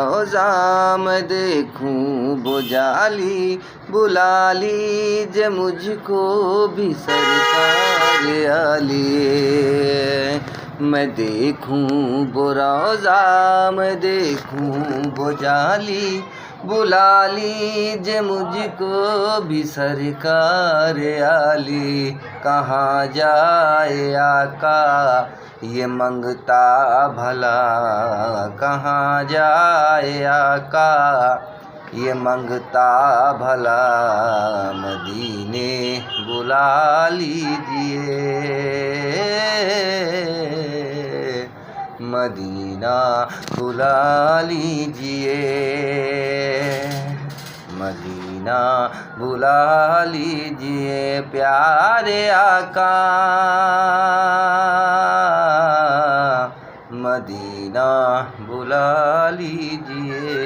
रोज़ा मैं देखूं वो जाली, बुला लीजिए मुझको भी सरकार आली। मैं देखूं वो रोज़ा मैं देखूं वो जाली, बुला लीजिए मुझको भी सरकार आली। कहाँ जाए आका ये मंगता भला, कहाँ जाए आका ये मंगता भला, मदीने बुला लीजिए, मदीना बुला लीजिए, मदीना बुला लीजिए प्यारे आका, मदीना बुला लीजिए।